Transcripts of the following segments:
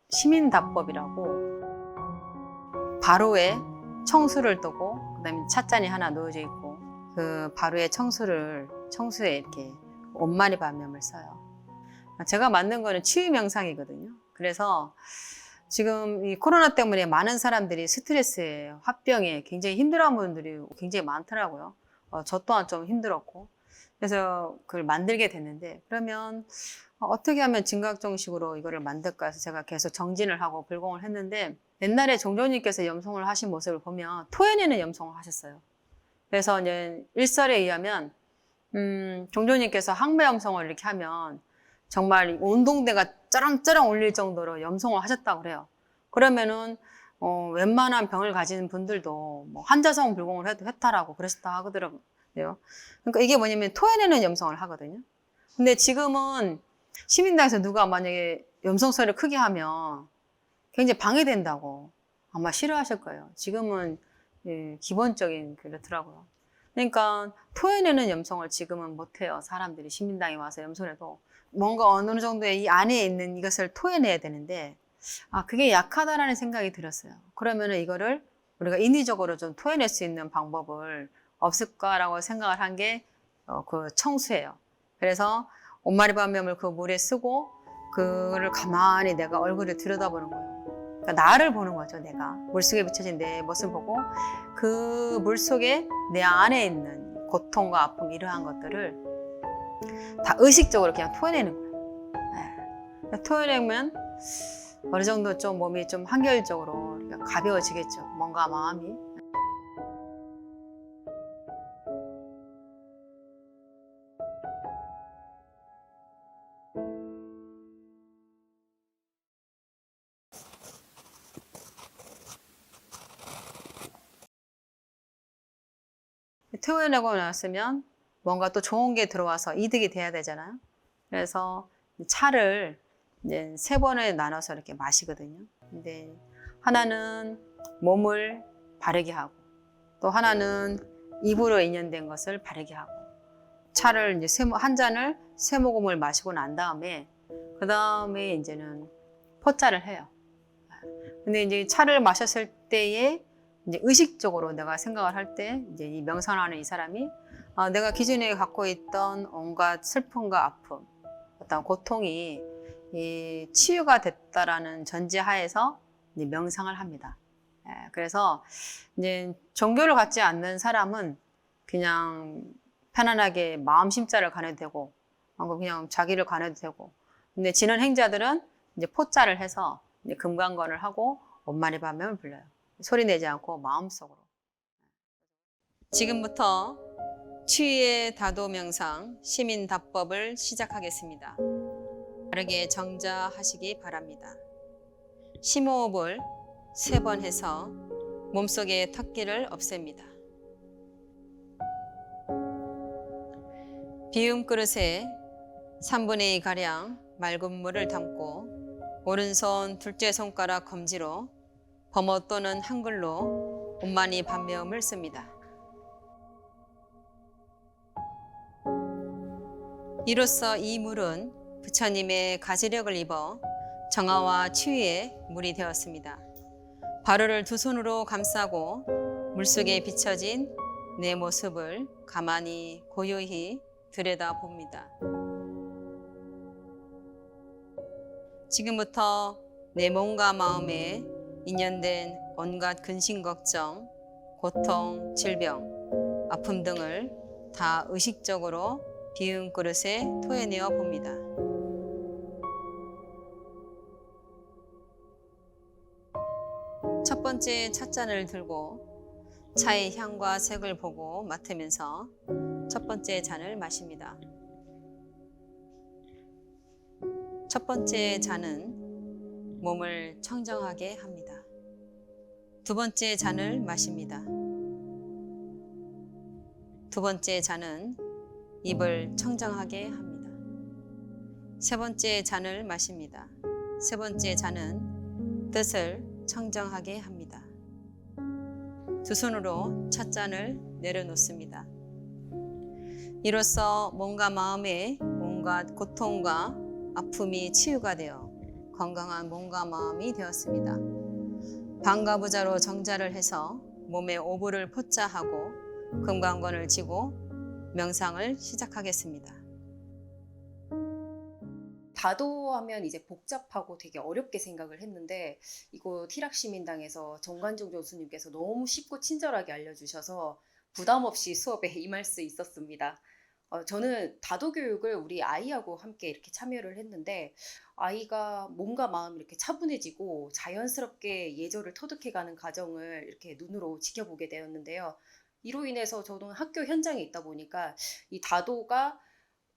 시민답법이라고 바로에 청수를 뜨고 그다음에 찻잔이 하나 놓여져 있고 그 바로에 청수에 이렇게 온마리 반염을 써요. 제가 만든 거는 치유 명상이거든요. 그래서 지금 이 코로나 때문에 많은 사람들이 스트레스에 화병에 굉장히 힘들어하는 분들이 굉장히 많더라고요. 저 또한 좀 힘들었고 그래서 그걸 만들게 됐는데 그러면 어떻게 하면 진각정식으로 이거를 만들까 해서 제가 계속 정진을 하고 불공을 했는데 옛날에 종조님께서 염송을 하신 모습을 보면 토해내는 염송을 하셨어요. 그래서 이제 일설에 의하면 종조님께서 항매 염송을 이렇게 하면 정말 운동대가 쩌렁쩌렁 울릴 정도로 염송을 하셨다고 그래요. 그러면은 웬만한 병을 가진 분들도 뭐 환자성 불공을 해도 해탈하고 그러셨다 하더라고요. 그러니까 이게 뭐냐면 토해내는 염송을 하거든요. 근데 지금은 시민당에서 누가 만약에 염송 소리를 크게 하면 굉장히 방해된다고 아마 싫어하실 거예요. 지금은 기본적인 그렇더라고요. 그러니까 토해내는 염송을 지금은 못해요. 사람들이 시민당에 와서 염송해도 뭔가 어느 정도의 이 안에 있는 이것을 토해내야 되는데 그게 약하다라는 생각이 들었어요. 그러면은 이거를 우리가 인위적으로 좀 토해낼 수 있는 방법을 없을까라고 생각을 한 게 그 청수예요. 그래서 온마리 반염을 그 물에 쓰고 그거를 가만히 내가 얼굴을 들여다보는 거예요. 그러니까 나를 보는 거죠. 내가 물속에 비춰진 내 모습을 보고 그 물속에 내 안에 있는 고통과 아픔 이러한 것들을 다 의식적으로 그냥 토해내는 거예요. 토해내면 어느 정도 좀 몸이 좀 한결적으로 가벼워지겠죠. 뭔가 마음이. 토해내고 났으면 뭔가 또 좋은 게 들어와서 이득이 돼야 되잖아요. 그래서 차를 이제 3번에 나눠서 이렇게 마시거든요. 근데 하나는 몸을 바르게 하고 또 하나는 입으로 인연된 것을 바르게 하고 차를 이제 한 잔을 3모금을 마시고 난 다음에 그 다음에 이제는 포차를 해요. 근데 이제 차를 마셨을 때에 이제 의식적으로 내가 생각을 할 때 이제 이 명상하는 이 사람이 내가 기존에 갖고 있던 온갖 슬픔과 아픔, 어떤 고통이 치유가 됐다라는 전제하에서 이제 명상을 합니다. 그래서 이제 종교를 갖지 않는 사람은 그냥 편안하게 마음 심자를 가내도 되고, 그냥 자기를 가내도 되고. 근데 진원 행자들은 이제 포자를 해서 이제 금강건을 하고 온마리 반염을 불러요. 소리 내지 않고 마음속으로. 지금부터 치유의 다도 명상 시민답법을 시작하겠습니다. 바르게 정자하시기 바랍니다. 심호흡을 3번 해서 몸속의 턱기를 없앱니다. 비움 그릇에 3분의 2가량 맑은 물을 담고 오른손 둘째 손가락 검지로 범어 또는 한글로 온마리 반염을 씁니다. 이로써 이 물은 부처님의 가지력을 입어 정화와 치유의 물이 되었습니다. 발효를 2손으로 감싸고 물속에 비춰진 내 모습을 가만히 고요히 들여다봅니다. 지금부터 내 몸과 마음에 인연된 온갖 근심 걱정, 고통, 질병, 아픔 등을 다 의식적으로 비움 그릇에 토해내어 봅니다. 첫 번째 찻잔을 들고 차의 향과 색을 보고 맡으면서 첫 번째 잔을 마십니다. 첫 번째 잔은 몸을 청정하게 합니다. 두 번째 잔을 마십니다. 두 번째 잔은 입을 청정하게 합니다. 세 번째 잔을 마십니다. 세 번째 잔은 뜻을 청정하게 합니다. 2손으로 찻잔을 내려놓습니다. 이로써 몸과 마음에 온갖 고통과 아픔이 치유가 되어 건강한 몸과 마음이 되었습니다. 방가부자로 정자를 해서 몸에 오불을 포자하고 금강권을 쥐고 명상을 시작하겠습니다. 다도하면 이제 복잡하고 되게 어렵게 생각을 했는데 이곳 희락시민당에서 정관종 교수님께서 너무 쉽고 친절하게 알려주셔서 부담 없이 수업에 임할 수 있었습니다. 저는 다도 교육을 우리 아이하고 함께 이렇게 참여를 했는데 아이가 몸과 마음이 이렇게 차분해지고 자연스럽게 예절을 터득해가는 과정을 이렇게 눈으로 지켜보게 되었는데요. 이로 인해서 저는 학교 현장에 있다 보니까 이 다도가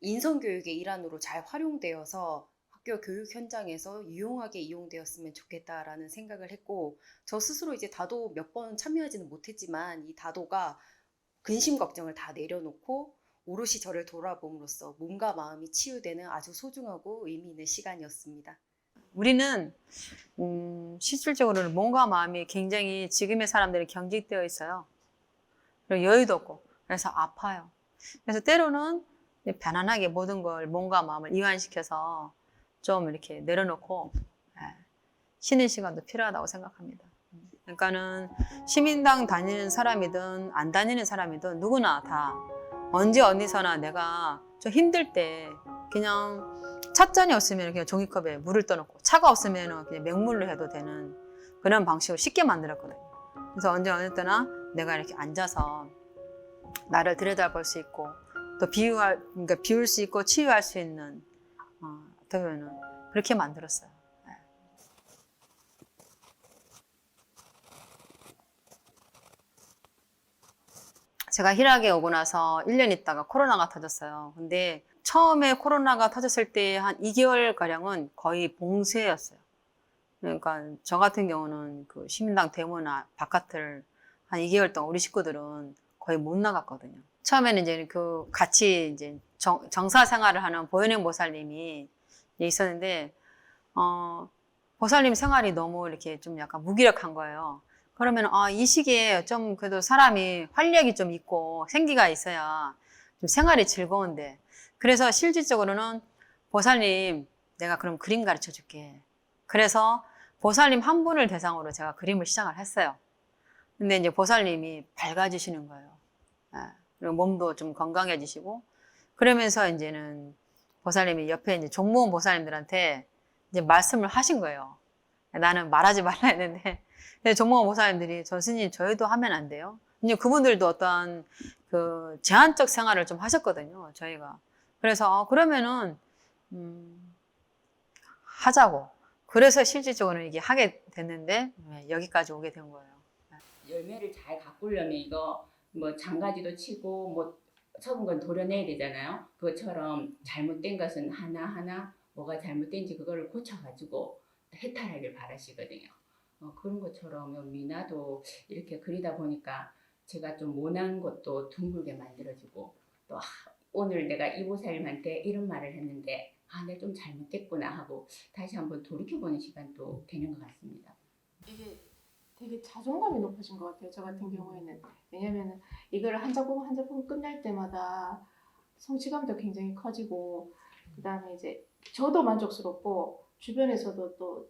인성교육의 일환으로 잘 활용되어서 학교 교육 현장에서 유용하게 이용되었으면 좋겠다라는 생각을 했고, 저 스스로 이제 다도 몇 번 참여하지는 못했지만 이 다도가 근심 걱정을 다 내려놓고 오롯이 저를 돌아봄으로써 몸과 마음이 치유되는 아주 소중하고 의미 있는 시간이었습니다. 우리는 실질적으로는 몸과 마음이 굉장히 지금의 사람들이 경직되어 있어요. 그리고 여유도 없고 그래서 아파요. 그래서 때로는 편안하게 모든 걸 몸과 마음을 이완시켜서 좀 이렇게 내려놓고 쉬는 시간도 필요하다고 생각합니다. 그러니까는 시민당 다니는 사람이든 안 다니는 사람이든 누구나 다 언제 어디서나 내가 좀 힘들 때 그냥 찻잔이 없으면 그냥 종이컵에 물을 떠놓고 차가 없으면 그냥 맹물로 해도 되는 그런 방식으로 쉽게 만들었거든요. 그래서 언제 어느 때나 내가 이렇게 앉아서 나를 들여다볼 수 있고 또 그러니까 비울 수 있고 치유할 수 있는 어떻게 보면 그렇게 만들었어요. 제가 희락에 오고 나서 1년 있다가 코로나가 터졌어요. 근데 처음에 코로나가 터졌을 때 한 2개월가량은 거의 봉쇄였어요. 그러니까 저 같은 경우는 그 시민당 대문 바깥을 한 2개월 동안 우리 식구들은 거의 못 나갔거든요. 처음에는 이제 그 같이 이제 정사 생활을 하는 보현행 보살님이 있었는데, 보살님 생활이 너무 이렇게 좀 약간 무기력한 거예요. 그러면, 이 시기에 좀 그래도 사람이 활력이 좀 있고 생기가 있어야 좀 생활이 즐거운데. 그래서 실질적으로는 보살님, 내가 그럼 그림 가르쳐 줄게. 그래서 보살님 한 분을 대상으로 제가 그림을 시작을 했어요. 근데 이제 보살님이 밝아지시는 거예요. 그리고 몸도 좀 건강해지시고, 그러면서 이제는 보살님이 옆에 이제 종무원 보살님들한테 이제 말씀을 하신 거예요. 나는 말하지 말라 했는데, 종무원 보살님들이 저 스님 저희도 하면 안 돼요? 이제 그분들도 어떤 그 제한적 생활을 좀 하셨거든요, 저희가. 그래서 그러면은 하자고. 그래서 실질적으로 이게 하게 됐는데 여기까지 오게 된 거예요. 열매를 잘 가꾸려면 이거 뭐 장가지도 치고 뭐 처분 건 도려내야 되잖아요. 그것처럼 잘못된 것은 하나하나 뭐가 잘못된지 그거를 고쳐가지고 해탈하길 바라시거든요. 그런 것처럼 미나도 이렇게 그리다 보니까 제가 좀 모난 것도 둥글게 만들어지고 또 오늘 내가 이보살님한테 이런 말을 했는데 내가 좀 잘못됐구나 하고 다시 한번 돌이켜보는 시간도 되는 것 같습니다. 이게 되게 자존감이 높아진 것 같아요. 저 같은 경우에는. 왜냐면은 이걸 한 작품 한 작품 끝날 때마다 성취감도 굉장히 커지고, 그 다음에 이제 저도 만족스럽고 주변에서도 또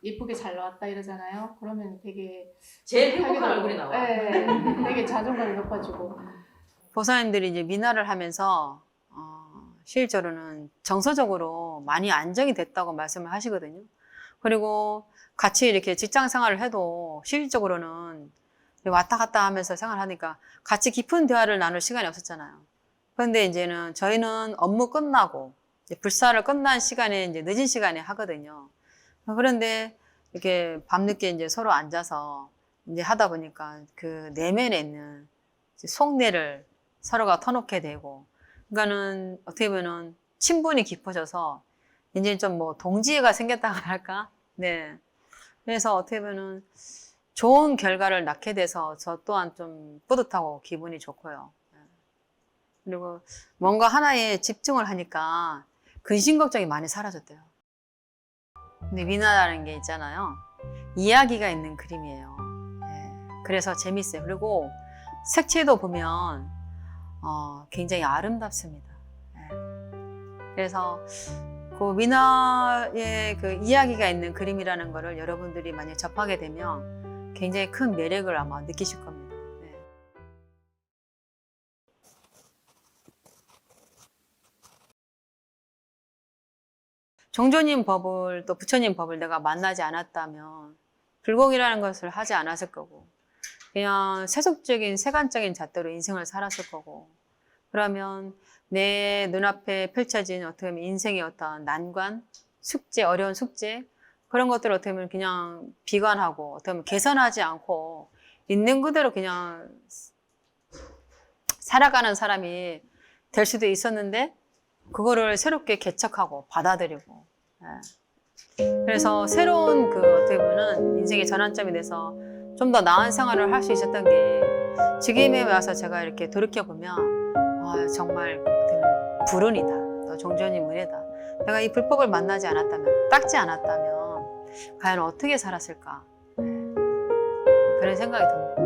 예쁘게 잘 나왔다 이러잖아요. 그러면 되게 제일 행복한 얼굴이 나와. 네, 되게 자존감이 높아지고. 보살님들이 이제 미나를 하면서 실제로는 정서적으로 많이 안정이 됐다고 말씀을 하시거든요. 그리고 같이 이렇게 직장 생활을 해도 실질적으로는 왔다 갔다 하면서 생활하니까 같이 깊은 대화를 나눌 시간이 없었잖아요. 그런데 이제는 저희는 업무 끝나고 이제 불사를 끝난 시간에 이제 늦은 시간에 하거든요. 그런데 이렇게 밤늦게 이제 서로 앉아서 이제 하다 보니까 그 내면에 있는 속내를 서로가 터놓게 되고, 그러니까는 어떻게 보면은 친분이 깊어져서 이제 좀 뭐 동지애가 생겼다고 할까? 네. 그래서 어떻게 보면은 좋은 결과를 낳게 돼서 저 또한 좀 뿌듯하고 기분이 좋고요. 그리고 뭔가 하나에 집중을 하니까 근심 걱정이 많이 사라졌대요. 근데 미나라는 게 있잖아요. 이야기가 있는 그림이에요. 그래서 재밌어요. 그리고 색채도 보면 굉장히 아름답습니다. 그래서 그 미나의 그 이야기가 있는 그림이라는 거를 여러분들이 만약 접하게 되면 굉장히 큰 매력을 아마 느끼실 겁니다. 네. 종조님 법을 또 부처님 법을 내가 만나지 않았다면 불공이라는 것을 하지 않았을 거고 그냥 세속적인 세간적인 잣대로 인생을 살았을 거고 그러면 내 눈앞에 펼쳐진 어떻게 보면 인생의 어떤 난관, 숙제, 어려운 숙제 그런 것들을 어떻게 보면 그냥 비관하고 어떻게 보면 개선하지 않고 있는 그대로 그냥 살아가는 사람이 될 수도 있었는데 그거를 새롭게 개척하고 받아들이고 그래서 새로운 그 어떻게 보면 인생의 전환점이 돼서 좀 더 나은 생활을 할 수 있었던 게 지금에 와서 제가 이렇게 돌이켜보면 아, 정말 불운이다. 또 종조님 은혜다. 내가 이 불법을 만나지 않았다면, 닦지 않았다면 과연 어떻게 살았을까? 그런 생각이 듭니다.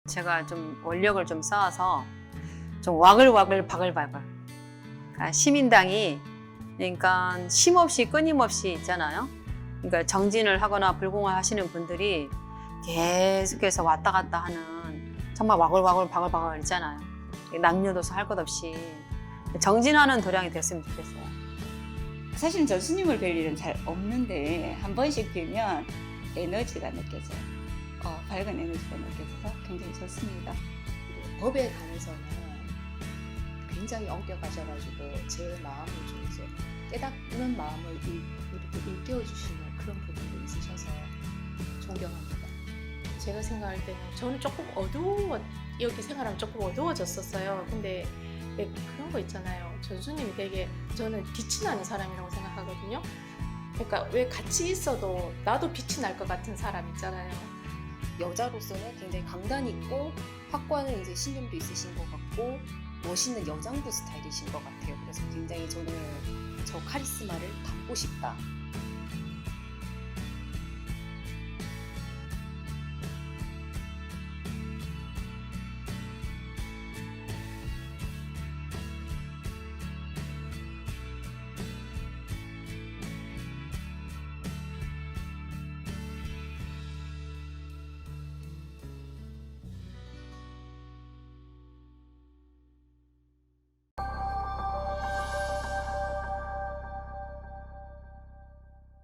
제가 좀 원력을 좀 쌓아서 좀 와글와글 바글바글 그러니까 시민당이 그러니까 쉼없이 끊임없이 있잖아요. 그러니까 정진을 하거나 불공을 하시는 분들이 계속해서 왔다 갔다 하는 정말 와글와글 바글바글 있잖아요. 남녀노소 할 것 없이 정진하는 도량이 됐으면 좋겠어요. 사실은 저 스님을 뵐 일은 잘 없는데 한 번씩 뵈면 에너지가 느껴져요. 밝은 에너지가 느껴져서 굉장히 좋습니다. 법에 관해서는 굉장히 엄격하셔가지고 제 마음을 좀 이제 깨닫는 마음을 이렇게 일깨워 주시는 그런 부분도 있으셔서 존경합니다. 제가 생각할 때는 저는 조금 여기 생활하면 조금 어두워졌었어요. 근데 왜 그런 거 있잖아요. 전수님이 되게 저는 빛이 나는 사람이라고 생각하거든요. 그러니까 왜 같이 있어도 나도 빛이 날 것 같은 사람 있잖아요. 여자로서는 굉장히 강단 있고 확고한 이제 신념도 있으신 것 같고 멋있는 여장부 스타일이신 것 같아요. 그래서 굉장히 저는 저 카리스마를 담고 싶다